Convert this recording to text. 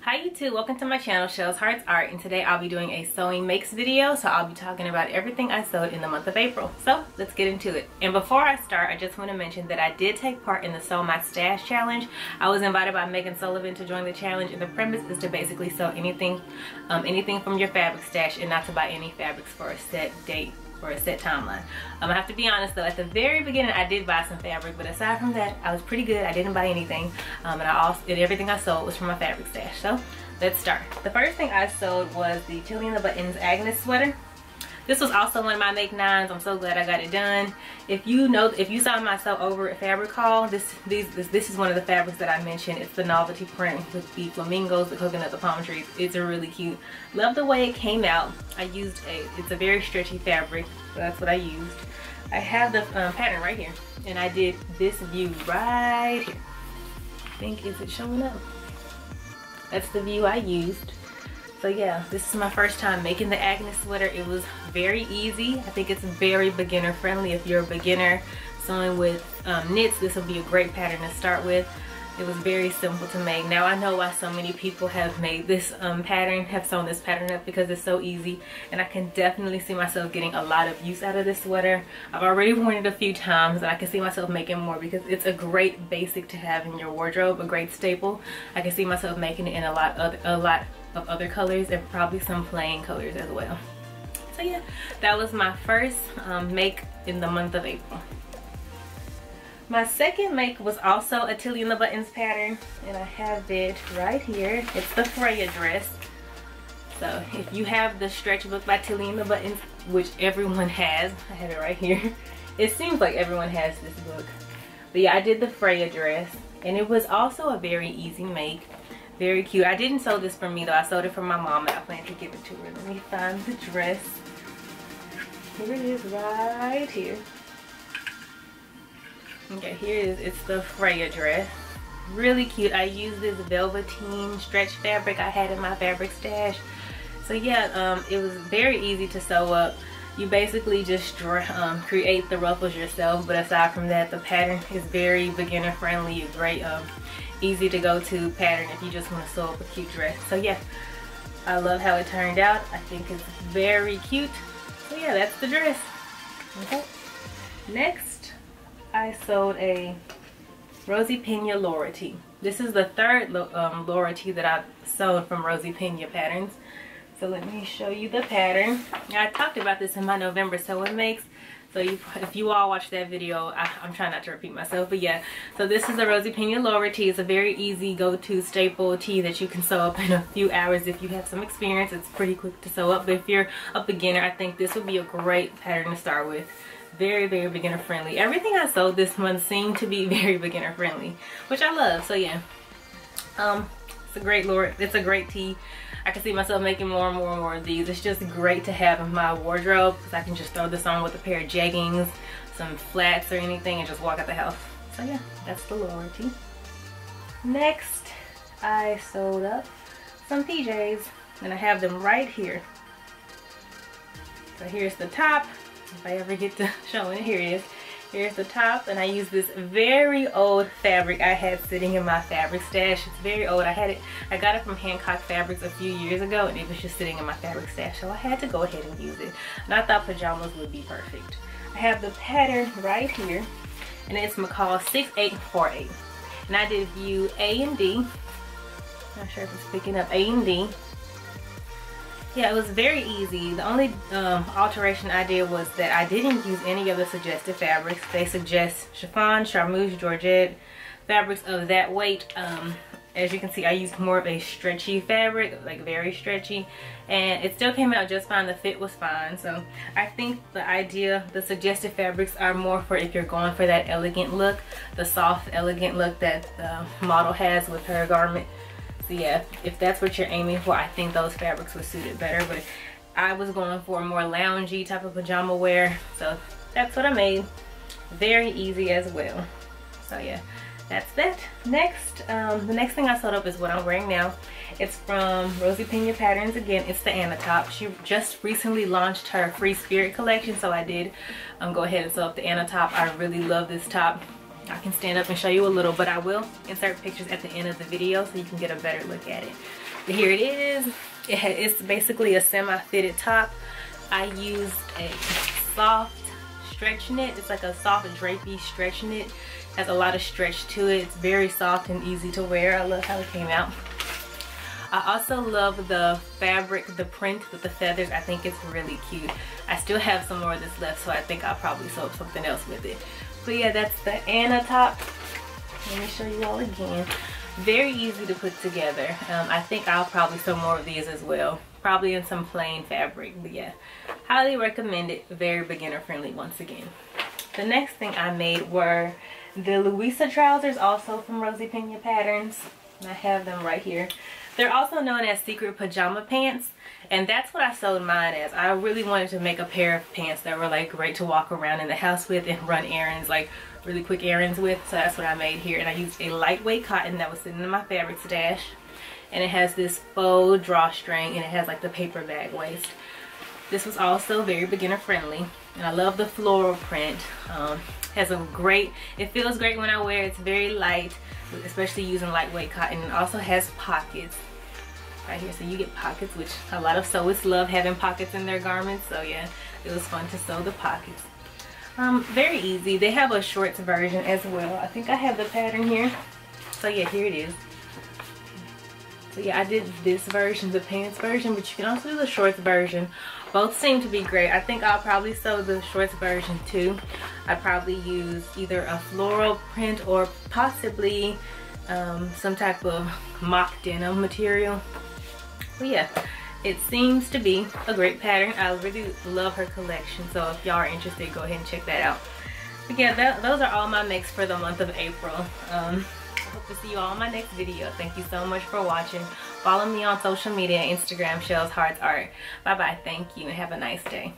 Hi YouTube, welcome to my channel, Shells Hearts Art, and today I'll be doing a sewing makes video. So I'll be talking about everything I sewed in the month of April. So let's get into it. And before I start, I just want to mention that I did take part in the Sew My Stash challenge. I was invited by Megan Sullivan to join the challenge, and the premise is to basically sew anything from your fabric stash and not to buy any fabrics for a set date or a set timeline. I have to be honest though, at the very beginning I did buy some fabric, but aside from that I was pretty good. I didn't buy anything, and everything I sewed was from my fabric stash. So let's start. The first thing I sewed was the Tilly and the Buttons Agnes sweater. This was also one of my make nines. I'm so glad I got it done. If you saw my sew over at fabric haul, this is one of the fabrics that I mentioned. It's the novelty print with the flamingos, the coconut, the palm trees. It's a really cute. Love the way it came out. It's a very stretchy fabric, so that's what I used. I have the pattern right here, and I did this view right here. I think, is it showing up? That's the view I used. So yeah, this is my first time making the Agnes sweater. It was very easy. I think it's very beginner friendly. If you're a beginner sewing with knits, this will be a great pattern to start with. It was very simple to make. Now I know why so many people have made this have sewn this pattern up, because it's so easy, and I can definitely see myself getting a lot of use out of this sweater. I've already worn it a few times, and I can see myself making more because it's a great basic to have in your wardrobe, a great staple. I can see myself making it in a lot of other colors, and probably some plain colors as well. So yeah, that was my first make in the month of April. My second make was also a Tilly and the Buttons pattern, and I have it right here. It's the Freya dress. So if you have the stretch book by Tilly and the Buttons, which everyone has, I have it right here. It seems like everyone has this book. But yeah, I did the Freya dress, and it was also a very easy make. Very cute. I didn't sew this for me though. I sewed it for my mom, and I plan to give it to her. Let me find the dress. Here it is right here. Okay, here it is. It's the Freya dress. Really cute. I used this velveteen stretch fabric I had in my fabric stash. So yeah, it was very easy to sew up. You basically just create the ruffles yourself, but aside from that, the pattern is very beginner friendly. A great easy to go to pattern if you just want to sew up a cute dress. So yeah, I love how it turned out. I think it's very cute. So yeah, that's the dress. Okay. Next, I sewed a Rosy Peña Laura tee. This is the third Laura tee that I've sewed from Rosy Peña patterns. So let me show you the pattern. I talked about this in my November sewing makes. So if you all watched that video, I'm trying not to repeat myself, but yeah. So this is the Rosy Peña Laura tee. It's a very easy go-to staple tee that you can sew up in a few hours if you have some experience. It's pretty quick to sew up, but if you're a beginner, I think this would be a great pattern to start with. Very, very beginner friendly. Everything I sewed this month seemed to be very beginner friendly, which I love. So yeah, it's a great tee. I can see myself making more and more of these. It's just great to have in my wardrobe because I can just throw this on with a pair of jeggings, some flats or anything, and just walk out the house. So yeah, that's the Laura tee. Next, I sewed up some PJs, and I have them right here. So here's the top. If I ever get to showing it, here it is. Here's the top, and I use this very old fabric I had sitting in my fabric stash. It's very old. I got it from Hancock Fabrics a few years ago, and it was just sitting in my fabric stash, so I had to go ahead and use it. And I thought pajamas would be perfect. I have the pattern right here, and it's McCall 6848. And I did view A and D. Not sure if it's picking up A and D. Yeah, it was very easy. The only alteration I did was that I didn't use any of the suggested fabrics. They suggest chiffon, charmeuse, georgette, fabrics of that weight. As you can see, I used more of a stretchy fabric, like very stretchy, and it still came out just fine. The fit was fine. So I think the suggested fabrics are more for if you're going for that elegant look, the soft, elegant look that the model has with her garment. So yeah, if that's what you're aiming for, I think those fabrics would suit it better. But I was going for a more loungy type of pajama wear, so that's what I made. Very easy as well. So yeah, that's that. Next, the next thing I sewed up is what I'm wearing now. It's from Rosy Peña Patterns again. It's the Anna top. She just recently launched her Free Spirit collection, so I did go ahead and sew up the Anna top. I really love this top. I can stand up and show you a little, but I will insert pictures at the end of the video so you can get a better look at it. here it is. It's basically a semi-fitted top. I used a soft stretch knit. It's like a soft drapey stretch knit. Has a lot of stretch to it. It's very soft and easy to wear. I love how it came out. I also love the fabric, the print with the feathers. I think it's really cute. I still have some more of this left, so I think I'll probably sew something else with it. But yeah, that's the Anna top. Let me show you all again. Very easy to put together. I think I'll probably sew more of these as well. Probably in some plain fabric, but yeah. Highly recommend it. Very beginner friendly once again. The next thing I made were the Louisa trousers, also from Rosy Peña Patterns. I have them right here. They're also known as secret pajama pants, and that's what I sewed mine as. I really wanted to make a pair of pants that were like great to walk around in the house with and run errands, like really quick errands with. So that's what I made here, and I used a lightweight cotton that was sitting in my fabric stash, and it has this faux drawstring, and it has like the paper bag waist. This was also very beginner friendly, and I love the floral print. Has a great, it feels great when I wear it. It's very light, especially using lightweight cotton. It also has pockets right here, so you get pockets, which a lot of sewists love having pockets in their garments. So yeah, it was fun to sew the pockets. Very easy. They have a shorts version as well. I think I have the pattern here. So yeah, here it is. So yeah, I did this version, the pants version, but you can also do the shorts version. Both seem to be great. I think I'll probably sew the shorts version too. I probably use either a floral print or possibly some type of mock denim material. But yeah, it seems to be a great pattern. I really love her collection, so if y'all are interested, go ahead and check that out. But yeah, those are all my makes for the month of April. I hope to see you all in my next video. Thank you so much for watching. Follow me on social media, Instagram, Shells Hearts Art. Bye bye, thank you, and have a nice day.